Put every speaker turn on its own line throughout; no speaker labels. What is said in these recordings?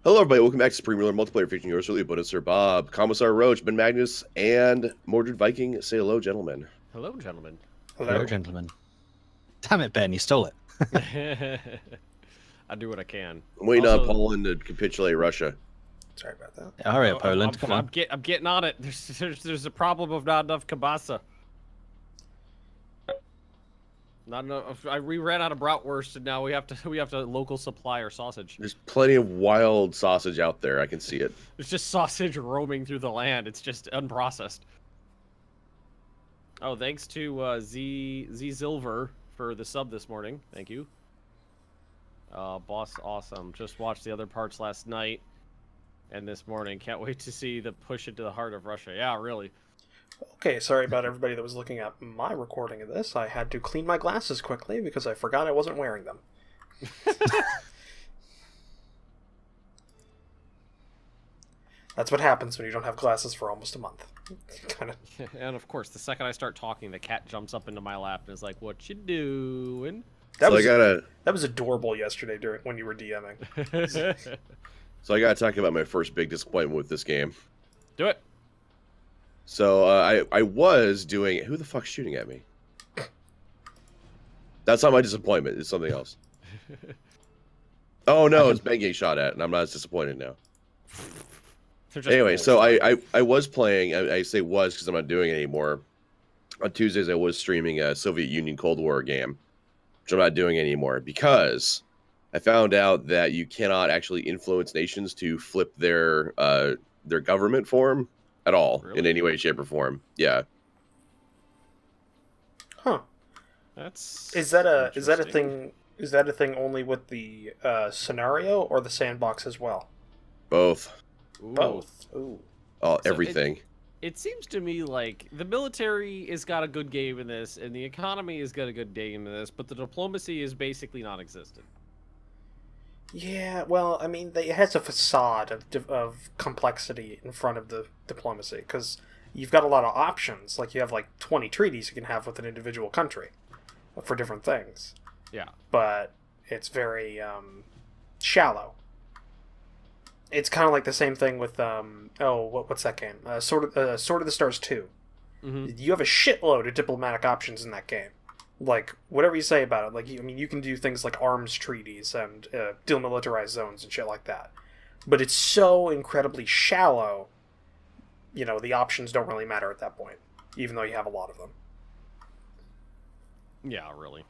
Hello, everybody. Welcome back to Supreme Ruler Multiplayer featuring yours truly, Bundeswehr Bob, Commissar Roach, Ben Magnus, and Mordred Viking. Say hello, gentlemen.
Hello, gentlemen.
Hello, gentlemen. Damn it, Ben, you stole it.
I do what I can.
I'm waiting on Poland to capitulate Russia.
Sorry about that. Yeah, hurry up, Poland. Come on.
I'm getting on it. There's a problem of not enough kielbasa. Not enough. We ran out of bratwurst, and now we have to local supply our sausage.
There's plenty of wild sausage out there. I can see it.
There's just sausage roaming through the land. It's just unprocessed. Oh, thanks to Z Silver for the sub this morning. Thank you. Boss, awesome. Just watched the other parts last night and this morning. Can't wait to see the push into the heart of Russia. Yeah, really.
Okay, sorry about everybody that was looking at my recording of this. I had to clean my glasses quickly because I forgot I wasn't wearing them. That's what happens when you don't have glasses for almost a month. Kind of.
And of course, the second I start talking, the cat jumps up into my lap and is like, "What you doing?"
That was adorable yesterday when you were DMing.
So I gotta talk about my first big disappointment with this game.
Do it.
So I was doing. Who the fuck's shooting at me? That's not my disappointment. It's something else. Oh no, it's Ben getting shot at, and I'm not as disappointed now. Anyway, so I was playing. I say was because I'm not doing it anymore. On Tuesdays, I was streaming a Soviet Union Cold War game, which I'm not doing anymore because I found out that you cannot actually influence nations to flip their government form at all in any way, shape, or form. Yeah.
Huh. Is that a thing? Is that a thing only with the scenario or the sandbox as well?
Both.
Ooh.
Both. Ooh.
So everything.
It seems to me like the military has got a good game in this, and the economy has got a good game in this, but the diplomacy is basically non-existent.
Yeah, well, I mean, it has a facade of complexity in front of the diplomacy, because you've got a lot of options. Like, you have, 20 treaties you can have with an individual country for different things.
Yeah.
But it's very shallow. It's kind of like the same thing with, what's that game? Sword of the Stars 2.
Mm-hmm.
You have a shitload of diplomatic options in that game. Like, whatever you say about it, you can do things like arms treaties and demilitarized zones and shit like that. But it's so incredibly shallow, the options don't really matter at that point, even though you have a lot of them.
Yeah, really.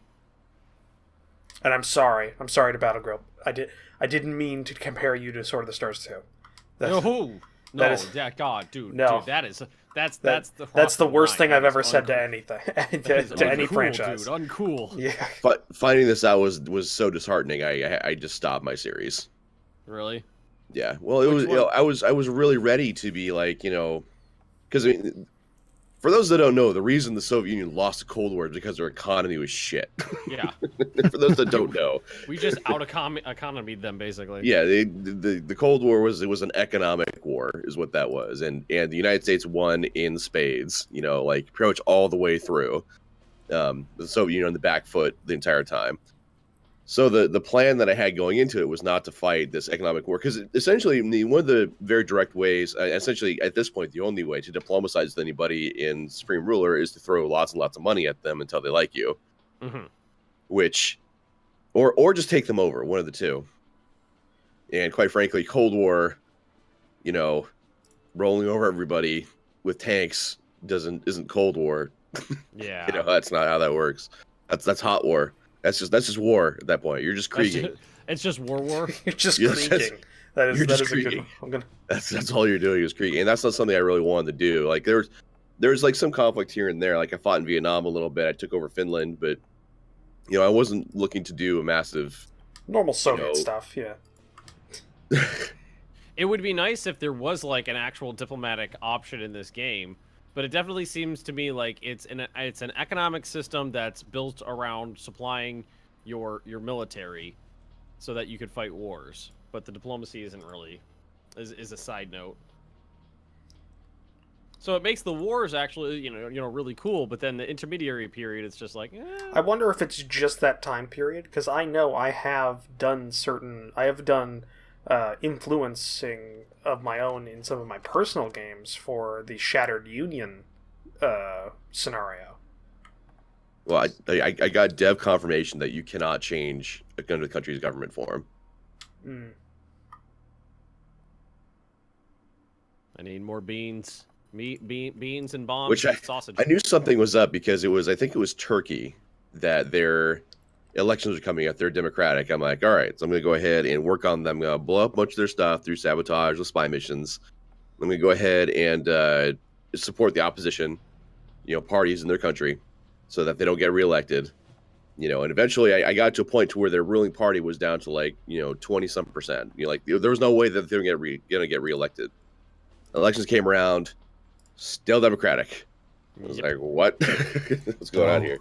And I'm sorry to Battlegoat. I didn't mean to compare you to Sword of the Stars 2.
God, dude.
No.
Dude,
that's the worst thing I've ever said to anything, to any franchise.
Dude, uncool.
Yeah.
But finding this out was so disheartening. I just stopped my series.
Really?
Yeah. Well, I was really ready to be because for those that don't know, the reason the Soviet Union lost the Cold War is because their economy was shit.
Yeah.
For those that don't know,
we just economied them basically.
Yeah, the Cold War was an economic war, is what that was, and the United States won in spades. Pretty much all the way through. The Soviet Union on the back foot the entire time. So the plan that I had going into it was not to fight this economic war, because essentially one of the very direct ways, essentially at this point the only way to diplomatize with anybody in Supreme Ruler is to throw lots and lots of money at them until they like you, which, or just take them over, one of the two. And quite frankly, Cold War, rolling over everybody with tanks isn't Cold War.
Yeah,
that's not how that works. That's hot war. That's just war at that point. You're just krieging.
It's just war.
You're just krieging. That is a good one.
That's all you're doing is krieging, and that's not something I really wanted to do. Like there's some conflict here and there. Like I fought in Vietnam a little bit. I took over Finland, but I wasn't looking to do a massive
normal Soviet stuff. Yeah.
It would be nice if there was an actual diplomatic option in this game. But it definitely seems to me like it's an economic system that's built around supplying your military so that you could fight wars. But the diplomacy isn't really is a side note. So it makes the wars actually really cool, but then the intermediary period it's just like
I wonder if it's just that time period, because I know I have done influencing of my own in some of my personal games for the Shattered Union scenario.
Well, I got dev confirmation that you cannot change under the country's government form.
Mm.
I need more beans. Beans and bombs
Which
and sausage.
I knew something was up because I think it was Turkey that their elections are coming up. They're Democratic. I'm like, all right, so I'm going to go ahead and work on them. I'm going to blow up a bunch of their stuff through sabotage or spy missions. I'm going to go ahead and support the opposition, parties in their country so that they don't get reelected. And eventually I got to a point to where their ruling party was down to 20-some%. There was no way that they were going to get reelected. Elections came around, still Democratic. I was like, what? What's going on here?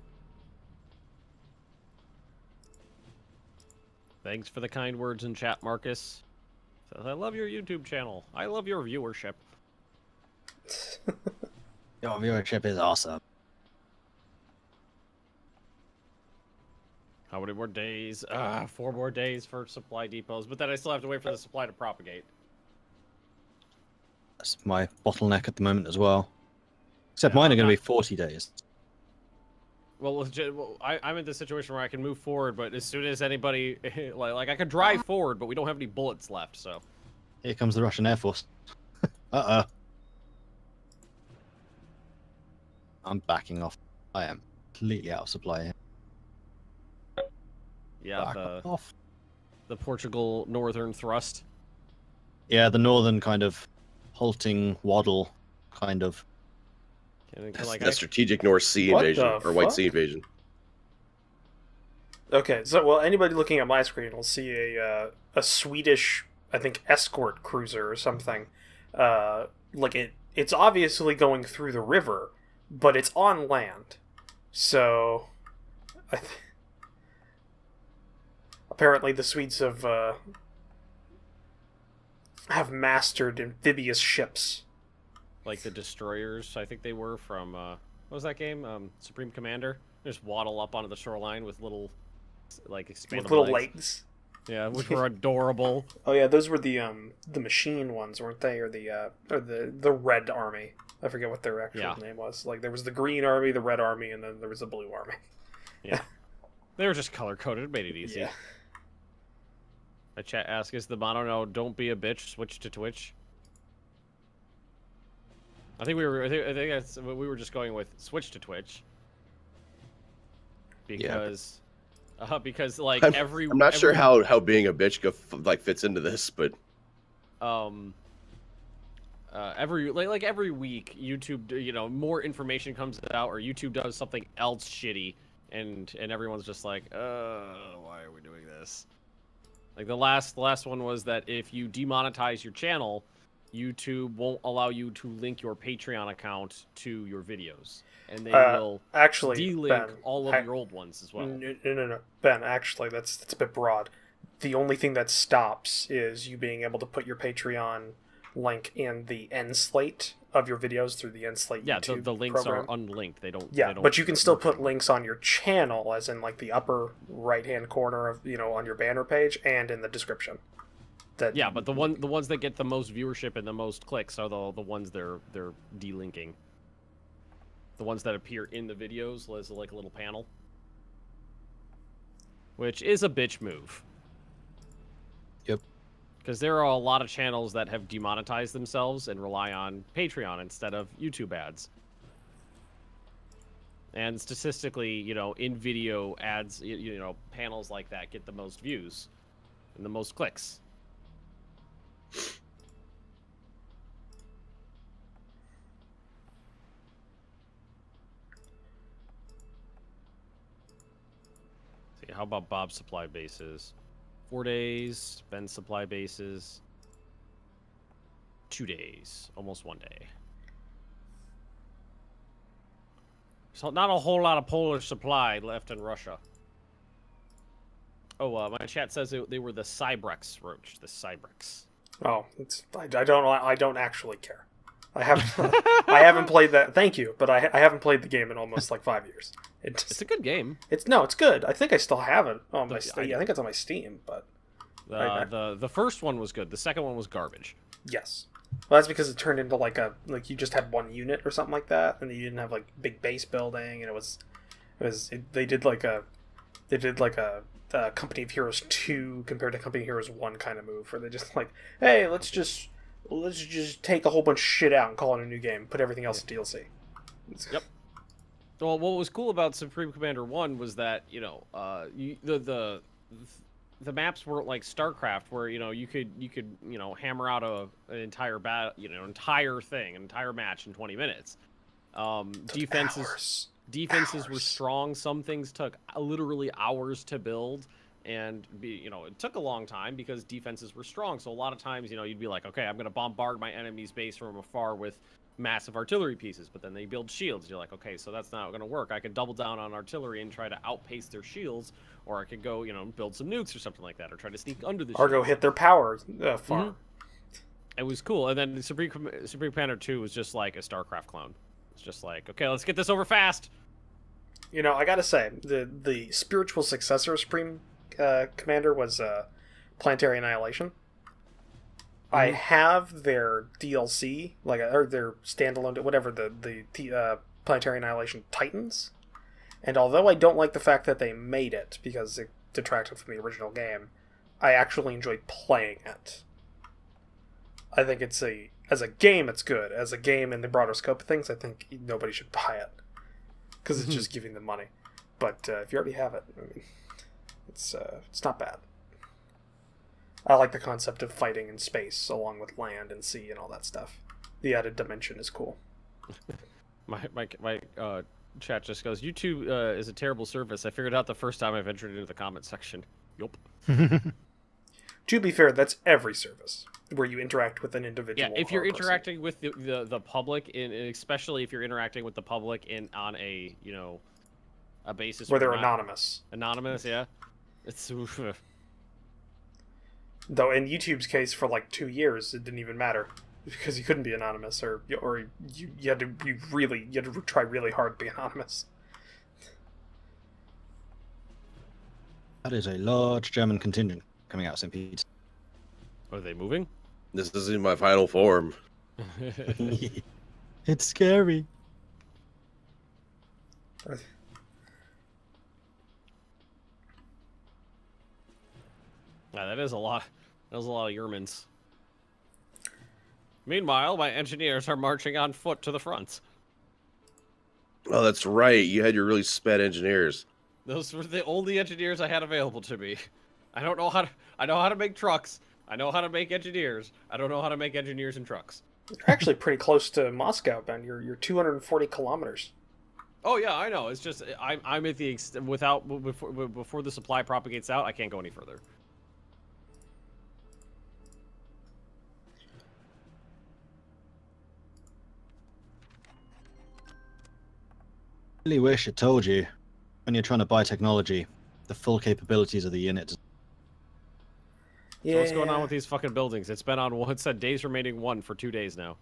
Thanks for the kind words in chat, Marcus. Says, I love your YouTube channel. I love your viewership.
Your viewership is awesome.
How many more days? 4 more days for supply depots, but then I still have to wait for the supply to propagate.
That's my bottleneck at the moment as well. Except mine are going to be 40 days.
Well, I'm in this situation where I can move forward, but as soon as anybody... like I could drive forward, but we don't have any bullets left, so...
Here comes the Russian Air Force. Uh-oh. I'm backing off. I am completely out of supply here.
Yeah,
off.
The Portugal northern thrust.
Yeah, the northern kind of halting waddle, kind of.
The strategic North Sea invasion, or White Sea invasion.
Okay, so, well, anybody looking at my screen will see a Swedish, I think, escort cruiser or something. It's obviously going through the river, but it's on land. So, apparently the Swedes have mastered amphibious ships.
Like the destroyers, I think they were from, what was that game? Supreme Commander? They just waddle up onto the shoreline with little, expandable
with little
legs. Yeah, which were adorable.
Oh yeah, those were the machine ones, weren't they? Or the Red Army. I forget what their actual name was. There was the Green Army, the Red Army, and then there was the Blue Army.
Yeah. They were just color-coded. It made it easy.
Yeah.
A chat asks, is the mono no, don't be a bitch, switch to Twitch? I think we were just going with switch to Twitch. Because... because
I'm not sure how being a bitch fits into this, but
every week YouTube, more information comes out, or YouTube does something else shitty, and everyone's just like, why are we doing this? Like the last one was that if you demonetize your channel, YouTube won't allow you to link your Patreon account to your videos. And they will
actually
delink
Ben,
all of your old ones as well.
No. Ben, actually, that's a bit broad. The only thing that stops is you being able to put your Patreon link in the end slate of your videos through the end slate YouTube
the links
program.
are unlinked. They don't.
Yeah,
they don't
but you can still put links on your channel, as in the upper right-hand corner of on your banner page and in the description.
Yeah, but the ones that get the most viewership and the most clicks are the ones they're delinking. The ones that appear in the videos as a little panel. Which is a bitch move.
Yep.
Because there are a lot of channels that have demonetized themselves and rely on Patreon instead of YouTube ads. And statistically, in video ads, panels like that get the most views and the most clicks. How about Bob's supply bases? 4 days. Ben's supply bases. 2 days. Almost 1 day. So not a whole lot of Polish supply left in Russia. Oh, my chat says they were the Cybrex roach. The Cybrex.
Oh, I don't actually care. I haven't played that. Thank you, but I haven't played the game in almost 5 years.
It's a good game.
It's good. I think I still have it on my Steam. I think it's on my Steam, but
The first one was good. The second one was garbage.
Yes. Well, that's because it turned into like you just had one unit or something like that, and you didn't have like big base building, and they did like a Company of Heroes 2 compared to Company of Heroes 1 kind of move, where they just like, hey, let's just take a whole bunch of shit out and call it a new game, put everything else in DLC.
Yep. Well, what was cool about Supreme Commander 1 was that, the maps weren't like StarCraft, where you could hammer out an entire entire match in 20 minutes. Defenses were strong. Some things took literally hours to build, and it took a long time because defenses were strong. So a lot of times, you'd be like, okay, I'm going to bombard my enemy's base from afar with massive artillery pieces, but then they build shields. You're like, okay, so that's not going to work. I could double down on artillery and try to outpace their shields, or I could go, build some nukes or something like that, or try to sneak under the shields.
Or go hit their power farm.
Mm-hmm. It was cool. And then Supreme Commander 2 was just like a StarCraft clone. It's just like, okay, let's get this over fast.
I gotta say, the spiritual successor of Supreme Commander was Planetary Annihilation. I have their DLC, or their standalone, whatever, the Planetary Annihilation Titans. And although I don't like the fact that they made it, because it detracted from the original game, I actually enjoyed playing it. I think as a game, it's good. As a game in the broader scope of things, I think nobody should buy it. Because it's just giving them money. But if you already have it, I mean, it's not bad. I like the concept of fighting in space along with land and sea and all that stuff. The added dimension is cool.
My chat just goes, YouTube is a terrible service. I figured out the first time I've entered into the comment section. Yup.
To be fair, that's every service where you interact with an individual.
Yeah, if you're interacting with the public, and especially if you're interacting with the public on a a basis
where they're anonymous.
Anonymous, yeah. It's
though in YouTube's case, for like 2 years, it didn't even matter because you couldn't be anonymous, or you had to try really hard to be anonymous.
That is a large German contingent coming out of St. Pete's.
Are they moving?
This isn't my final form.
It's scary.
Yeah, that is a lot. That was a lot of Yermans. Meanwhile, my engineers are marching on foot to the front.
Oh, that's right. You had your really sped engineers.
Those were the only engineers I had available to me. I know how to make trucks. I know how to make engineers. I don't know how to make engineers and trucks.
You're actually pretty close to Moscow, Ben. You're 240 kilometers.
Oh yeah, I know. It's just I'm at the before the supply propagates out, I can't go any further.
I really wish it told you when you're trying to buy technology the full capabilities of the unit.
Yeah. So what's going on with these fucking buildings? It's been on one. It said days remaining 1 for 2 days now.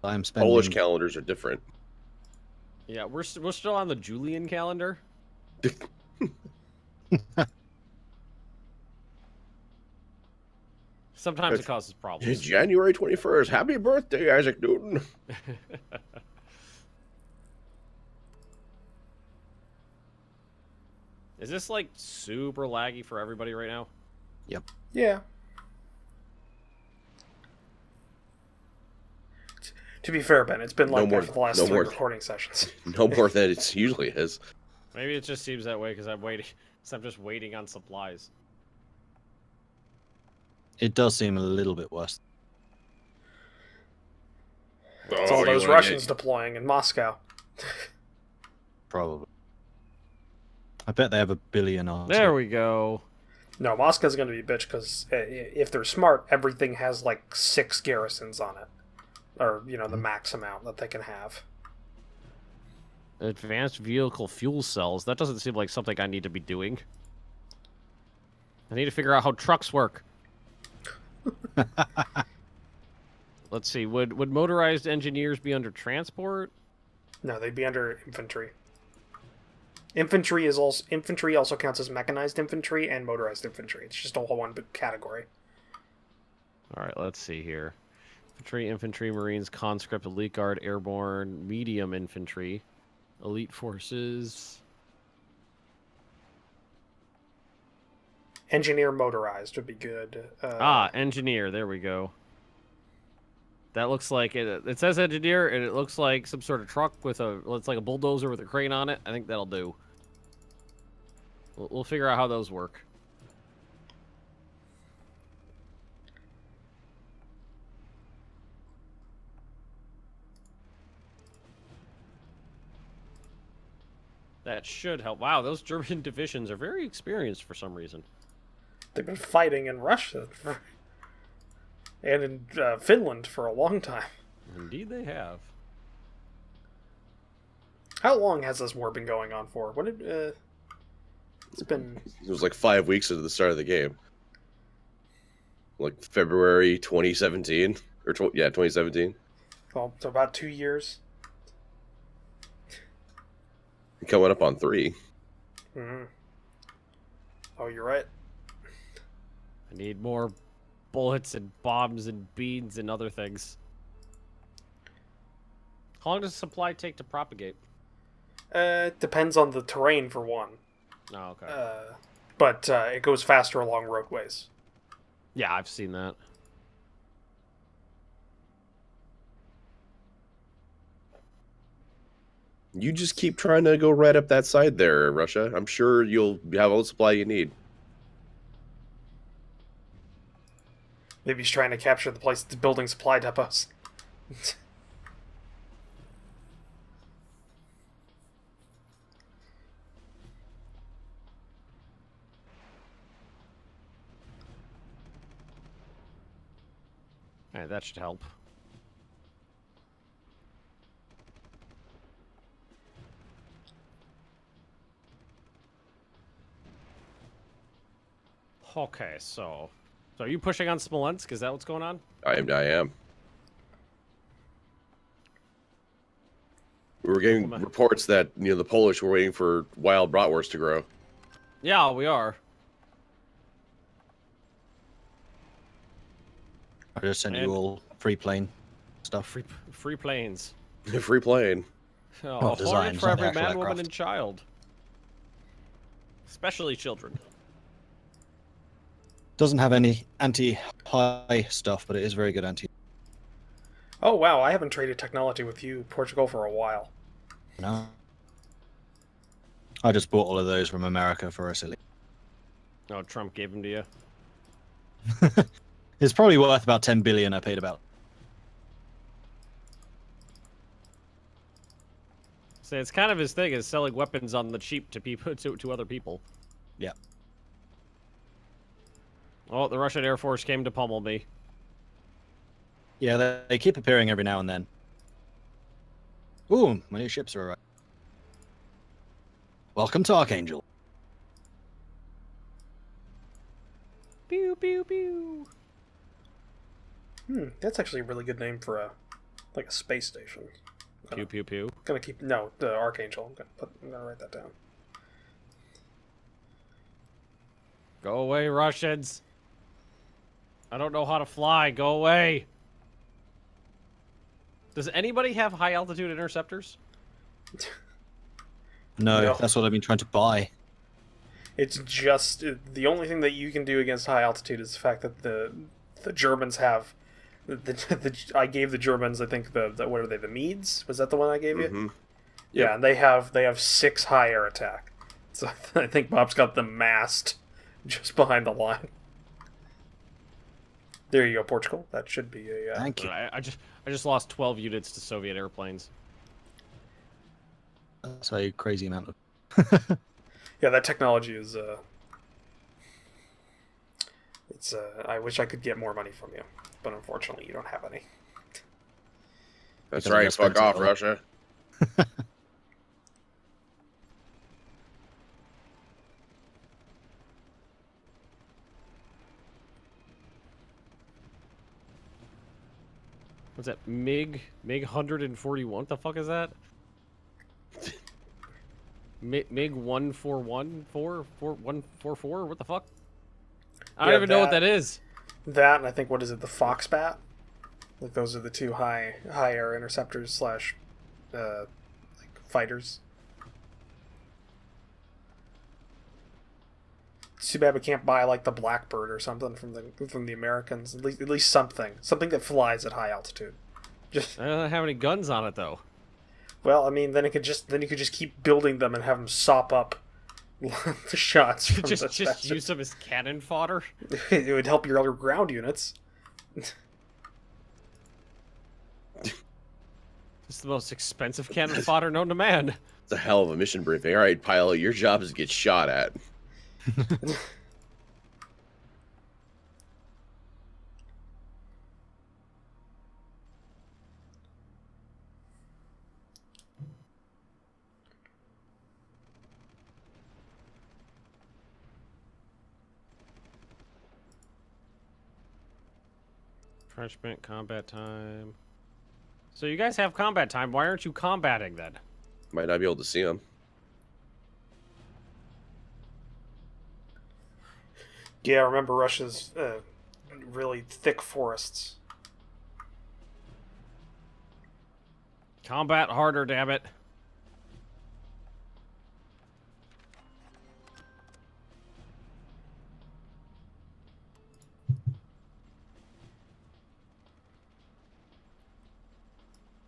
I'm spending...
Polish calendars are different.
Yeah, we're still on the Julian calendar. Sometimes it causes problems.
It's January 21st. Happy birthday, Isaac Newton.
Is this like super laggy for everybody right now?
Yep.
Yeah. To be fair, Ben, it's been like that for the last 3 recording sessions.
No more than it usually is.
Maybe it just seems that way because I'm waiting. So I'm just waiting on supplies.
It does seem a little bit worse.
It's all those Russians deploying in Moscow.
Probably. I bet they have 1 billion on.
There we go.
No, Moscow's going to be a bitch because if they're smart, everything has like 6 garrisons on it. Or, the max amount that they can have.
Advanced vehicle fuel cells. That doesn't seem like something I need to be doing. I need to figure out how trucks work. Let's see. Would motorized engineers be under transport?
No, they'd be under infantry. Infantry also counts as mechanized infantry and motorized infantry. It's just a whole one big category.
All right, let's see here. Infantry, Marines, conscript, elite guard, airborne, medium infantry, elite forces.
Engineer motorized would be good.
Engineer. There we go. That looks like it. It says engineer, and it looks like some sort of truck with it's like a bulldozer with a crane on it. I think that'll do. We'll figure out how those work. That should help. Wow, those German divisions are very experienced for some reason.
They've been fighting in Russia and in Finland for a long time.
Indeed, they have.
How long has this war been going on for? What did it's been?
It was like 5 weeks into the start of the game, like February 2017 or 2017.
Well, so about 2 years.
Coming up on 3.
Mm-hmm. Oh, you're right.
I need more bullets and bombs and beans and other things. How long does supply take to propagate?
It depends on the terrain for one.
Oh, okay.
But it goes faster along roadways.
Yeah, I've seen that.
You just keep trying to go right up that side there, Russia. I'm sure you'll have all the supply you need.
Maybe he's trying to capture the place that's building supply depots.
Alright, that should help. Okay, so are you pushing on Smolensk? Is that what's going on?
I am. We were getting reports that the Polish were waiting for wild bratwurst to grow.
Yeah, we are.
I just sent you all free plane stuff.
Free planes.
Free plane.
Oh,
design,
hornet for
not
every
actual
man, woman,
aircraft.
and child. Especially children.
Doesn't have any anti-high stuff, but it is very good anti.
Oh wow, I haven't traded technology with you, Portugal, for a while.
No. I just bought all of those from America for a silly.
Oh, Trump gave them to you.
It's probably worth about 10 billion. I paid about.
So it's kind of his thing, is selling weapons on the cheap to people to other people.
Yeah.
Oh, the Russian Air Force came to pummel me.
Yeah, they keep appearing every now and then. Ooh, my new ships are arriving. Welcome to Archangel.
Pew pew pew.
That's actually a really good name for a space station.
Pew pew pew.
The Archangel. I'm gonna write that down.
Go away, Russians. I don't know how to fly. Go away. Does anybody have high altitude interceptors?
No, that's what I've been trying to buy.
It's just the only thing that you can do against high altitude is the fact that the Germans have. I gave the Germans, I think the what are they? The Medes? Was that the one I gave you?
Mm-hmm.
Yeah, and they have 6 high air attack. So I think Bob's got them massed just behind the line. There you go, Portugal. That should be a.
Thank you.
I just lost 12 units to Soviet airplanes.
That's a crazy amount of.
Yeah, that technology is. It's. I wish I could get more money from you, but unfortunately, you don't have any.
That's
Because
right.
of
Fuck off,
expensive.
Russia.
What's that? MiG 141? What the fuck is that? MiG 144? What the fuck? I
Yeah,
don't even know what that is.
That, and I think, what is it, the Foxbat? Like, those are the two high air interceptors slash like fighters. It's too bad we can't buy like the Blackbird or something from the Americans. At least something that flies at high altitude. Just
I don't have any guns on it though.
well, I mean, then you could just keep building them and have them sop up the shots. From
just use them as cannon fodder.
It would help your other ground units.
It's the most expensive cannon fodder known to man.
It's a hell of a mission briefing. All right, pilot, your job is to get shot at.
Entrenchment, combat time. So you guys have combat time. Why aren't you combating then?
Might not be able to see them.
Yeah, remember Russia's really thick forests.
Combat harder, damn it.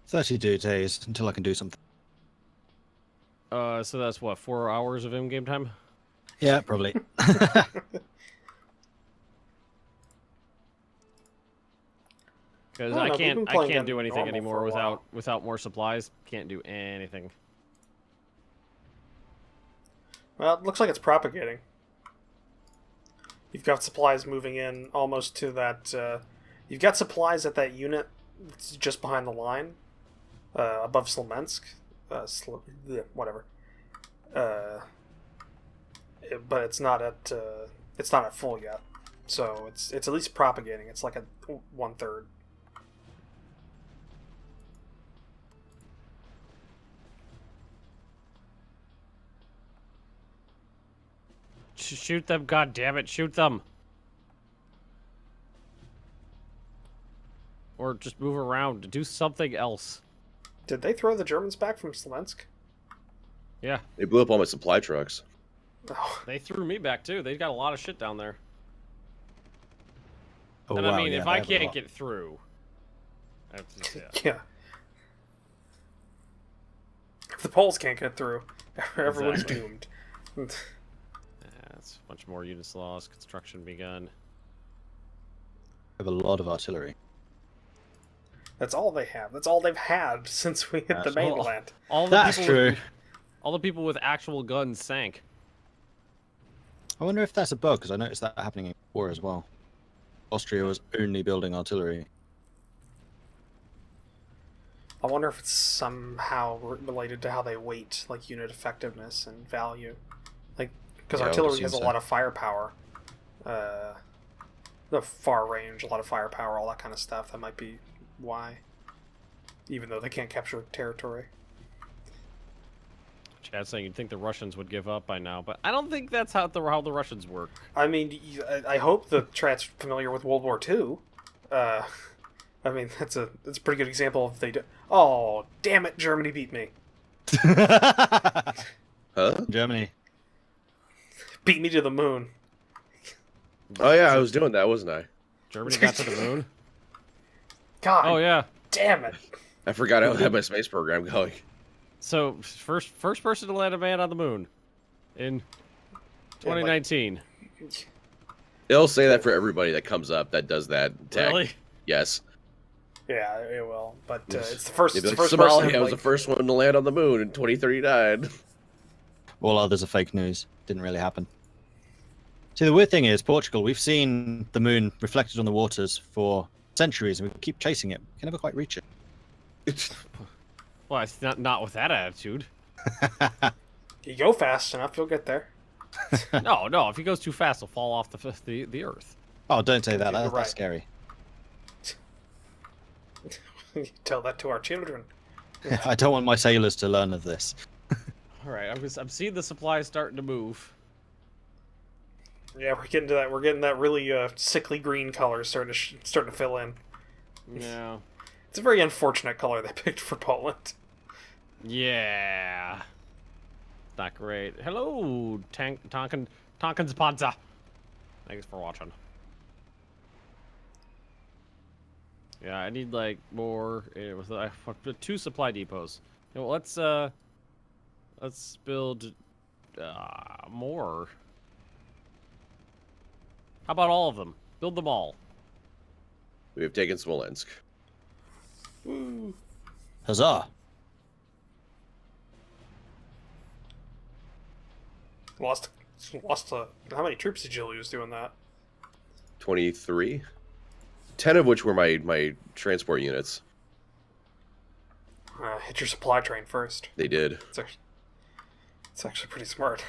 "32 days until I can do something."
So that's what, 4 hours of in-game time?
Yeah, probably.
Because
I
I
don't know, we've been
can't
playing on
do anything
normal
anymore
for a while.
without more supplies. Can't do anything.
Well, it looks like it's propagating. You've got supplies moving in almost to that. You've got supplies at that unit that's just behind the line, above Smolensk. Whatever. But it's not at full yet. So it's at least propagating. It's like a 1/3.
Shoot them, goddammit, shoot them. Or just move around. Do something else.
Did they throw the Germans back from Smolensk?
Yeah,
They blew up all my supply trucks.
Oh,
they threw me back too. They got a lot of shit down there.
Oh,
And
wow,
I mean,
yeah,
if
they
I
have a
can't
lot.
get through, that's just, yeah.
yeah. If the Poles can't get through, everyone's
Exactly.
doomed.
That's a bunch more units lost. Construction begun.
I have a lot of artillery.
That's all they have. That's all they've had since we hit the
That's all.
mainland.
All the
That's
people
true.
All the people with actual guns sank.
I wonder if that's a bug, because I noticed that happening in war as well. Austria was only building artillery.
I wonder if it's somehow related to how they weight, like unit effectiveness and value. Like, because
Yeah, I would
artillery
assume
has a
so.
lot of firepower. The far range, a lot of firepower, all that kind of stuff. That might be why. Even though they can't capture territory.
Chad's saying you'd think the Russians would give up by now, but I don't think that's how the Russians work.
I mean, I hope the chat's familiar with World War II. I mean, that's a pretty good example of they do. Oh, damn it! Germany beat me.
Huh?
Germany.
Beat me to the moon.
Oh yeah, I was doing that, wasn't I?
Germany got to the moon.
God.
Oh yeah.
Damn it.
I forgot I had my space program going.
So first person to land a man on the moon in 2019.
It'll say that for everybody that comes up that does that tech.
Really?
Yes.
Yeah, it will. But it's the first.
They'd be
It's
like,
the first person.
Somalia was the first one to land on the moon in 2039.
All others are fake news. Didn't really happen. See, the weird thing is, Portugal, we've seen the moon reflected on the waters for centuries, and we keep chasing it. We can never quite reach it.
Well, it's not with that attitude.
You go fast enough, you'll get there.
No. If he goes too fast, he'll fall off the Earth.
Oh, don't say that.
You're
That's
right.
scary.
You tell that to our children.
I don't want my sailors to learn of this.
All right, I'm seeing the supplies starting to move.
Yeah, we're getting to that. We're getting that really sickly green color starting to fill in.
Yeah.
It's a very unfortunate color they picked for Poland.
Yeah. Not great. Hello, Tonkin's Panza. Thanks for watching. Yeah, I need like more. I fucked 2 supply depots. You know, let's build more. How about all of them? Build them all.
We have taken Smolensk.
Woo.
Huzzah!
Lost. How many troops did you lose doing that?
23. 10 of which were my transport units.
Hit your supply train first.
They did.
It's actually pretty smart.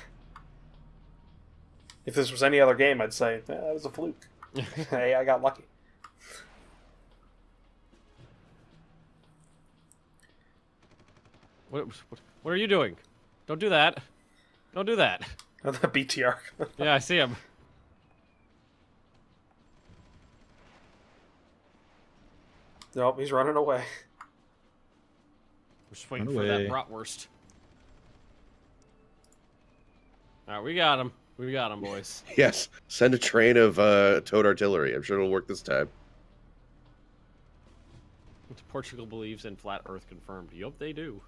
If this was any other game, I'd say that was a fluke. Hey, I got lucky.
What are you doing? Don't do that. Don't do that.
Oh, the BTR.
Yeah, I see him.
Nope, he's running away.
We're just waiting for that bratwurst. All right, we got him. We got him, boys.
Yes. Send a train of towed artillery. I'm sure it'll work this time.
Portugal believes in flat Earth confirmed. Yup, they do.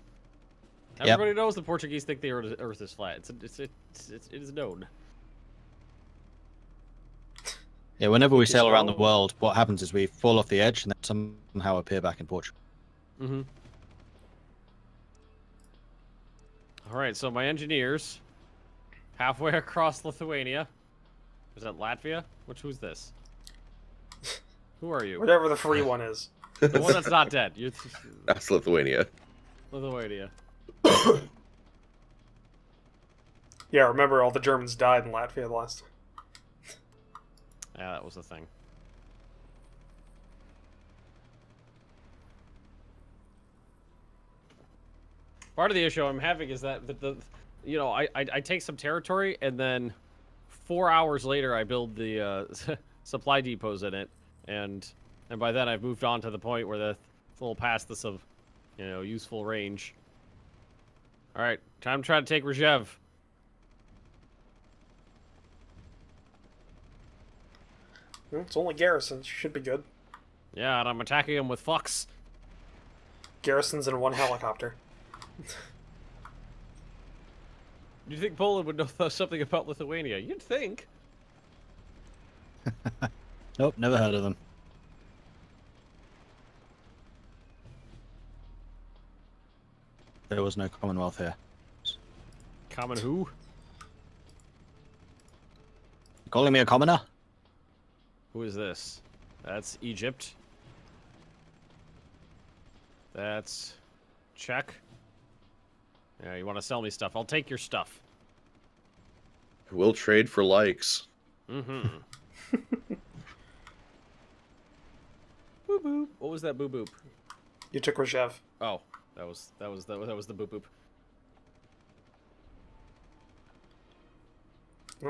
Yep.
Everybody knows the Portuguese think the Earth is flat. It is known.
Yeah, whenever we sail around the world, what happens is we fall off the edge and then somehow appear back in Portugal.
Mm-hmm. All right, so my engineers, halfway across Lithuania. Is that Latvia? Who's this? Who are you?
Whatever the free one is.
The one that's not dead.
That's Lithuania.
Lithuania.
Yeah, remember all the Germans died in Latvia the last time.
Yeah, that was the thing. Part of the issue I'm having is that I take some territory and then 4 hours later I build the supply depots in it, and by then I've moved on to the point where it's a little past this of useful range. All right, time to try to take Rzhev.
It's only garrisons. Should be good.
Yeah, and I'm attacking him with fucks.
Garrisons and 1 helicopter.
Do you think Poland would know something about Lithuania? You'd think.
Nope, never heard of them. There was no Commonwealth here.
Common who?
You calling me a commoner?
Who is this? That's Egypt. That's Czech. Yeah, you want to sell me stuff? I'll take your stuff.
We'll trade for likes.
Mm-hmm. Boop boop. What was that boop boop?
You took Rzhev.
Oh, that was the boop boop.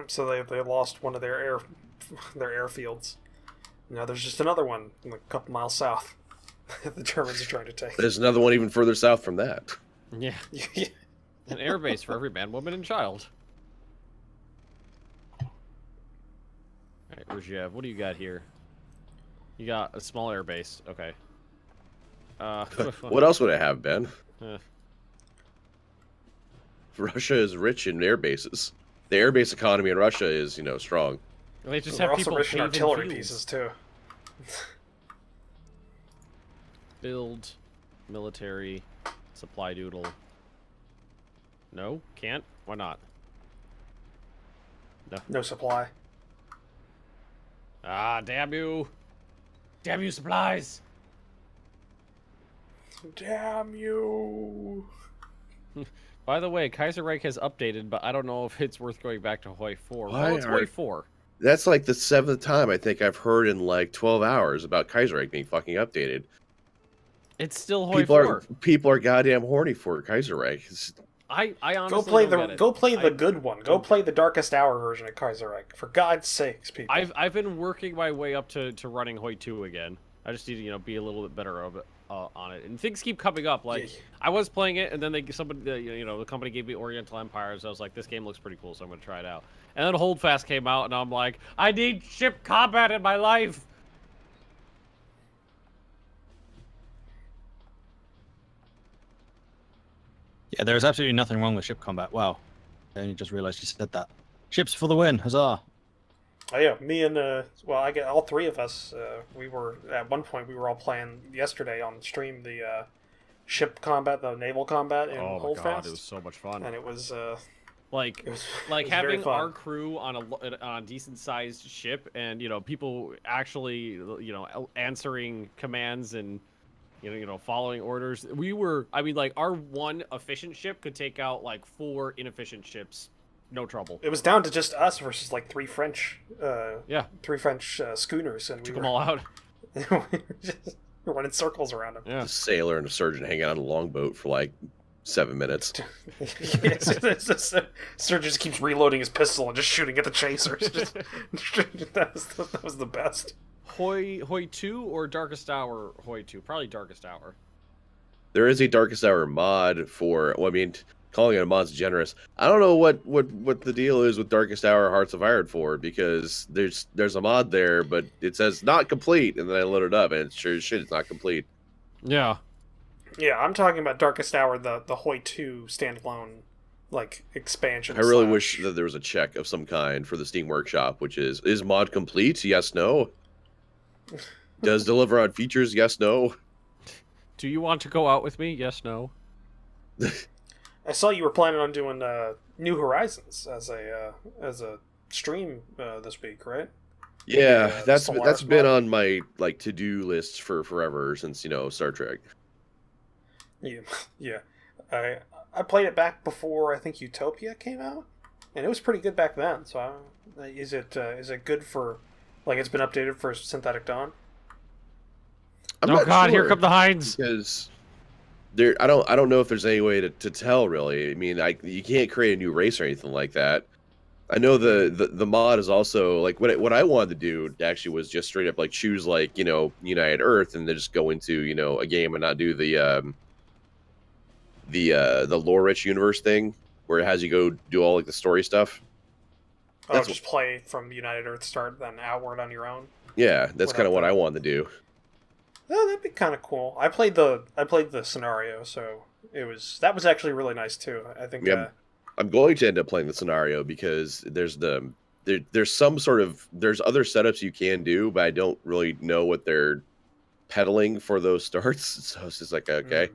So they lost one of their airfields. Now there's just another one a couple miles south. The Germans are trying to take.
There's another one even further south from that.
Yeah. An airbase for every man, woman, and child. Alright, Rzhev, what do you got here? You got a small airbase. Okay.
What else would it have, Ben?
Uh,
Russia is rich in air bases. The airbase economy in Russia is, strong.
they just
They're
have
also
people
rich in
paving
artillery
fields.
pieces too.
Build military supply doodle. No, can't. Why not?
No supply.
Ah, damn you! Damn you, supplies!
Damn you!
By the way, Kaiserreich has updated, but I don't know if it's worth going back to Hoi 4.
Why
Well, it's
are-
Hoi 4.
That's like the 7th time I think I've heard in like 12 hours about Kaiserreich being fucking updated.
It's still Hoi 4.
People are goddamn horny for Kaiserreich.
I honestly don't get it.
Go play the good one. Go play the Darkest Hour version of Kaiserreich. For God's sakes, people.
I've been working my way up to running Hoi 2 again. I just need to be a little bit better of it, on it. And things keep coming up. Like I was playing it, and then the company gave me Oriental Empires. I was like, this game looks pretty cool, so I'm gonna try it out. And then Holdfast came out, and I'm like, I need ship combat in my life.
Yeah, there is absolutely nothing wrong with ship combat. Wow. I only just realized you said that. Ships for the win, huzzah.
Oh yeah, me and I get all three of us. We were at one point we were all playing yesterday on stream the ship combat, the naval combat in Holdfast. God,
it was so much fun.
And it was
like having our crew on a decent sized ship, and people actually answering commands and following orders. Our one efficient ship could take out like 4 inefficient ships. No trouble.
It was down to just us versus like 3 French, schooners, and we
took them all out.
we were just running circles around them.
Yeah,
a sailor and a surgeon hanging on a longboat for like 7 minutes.
The surgeon just keeps reloading his pistol and just shooting at the chasers. That was the best.
Hoi 2 or Darkest Hour Hoi 2? Probably Darkest Hour.
There is a Darkest Hour mod for. Well, I mean, calling it a mod's generous. I don't know what the deal is with Darkest Hour Hearts of Iron 4, because there's a mod there, but it says not complete, and then I load it up, and it's sure as shit it's not complete.
Yeah.
Yeah, I'm talking about Darkest Hour, the Hoi 2 standalone expansion.
I really wish that there was a check of some kind for the Steam Workshop, which is mod complete? Yes, no. Does deliver on features? Yes, no.
Do you want to go out with me? Yes, no.
I saw you were planning on doing New Horizons as a stream this week, right?
Yeah, that's been on my to-do list for forever since Star Trek.
Yeah. I played it back before I think Utopia came out, and it was pretty good back then. So is it good for it's been updated for Synthetic Dawn?
Oh God, here come the Hinds.
Because I don't know if there's any way to tell really. I mean, you can't create a new race or anything like that. I know the mod is also what I wanted to do actually was just straight up choose United Earth and then just go into a game and not do the lore rich universe thing where it has you go do all the story stuff.
Just play from United Earth start then outward on your own.
Yeah, that's kind of what I wanted to do.
Oh, that'd be kind of cool. I played the scenario, so that was actually really nice too. I think.
Yeah, I'm going to end up playing the scenario because there's other setups you can do, but I don't really know what they're peddling for those starts. So it's just okay.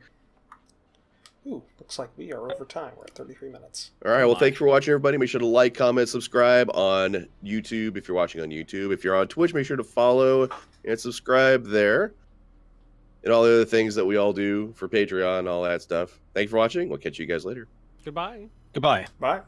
Ooh, looks like we are over time. We're at 33 minutes.
All right, well, thanks for watching, everybody. Make sure to like, comment, subscribe on YouTube if you're watching on YouTube. If you're on Twitch, make sure to follow and subscribe there. And all the other things that we all do for Patreon, all that stuff. Thanks for watching. We'll catch you guys later.
Goodbye.
Goodbye.
Bye.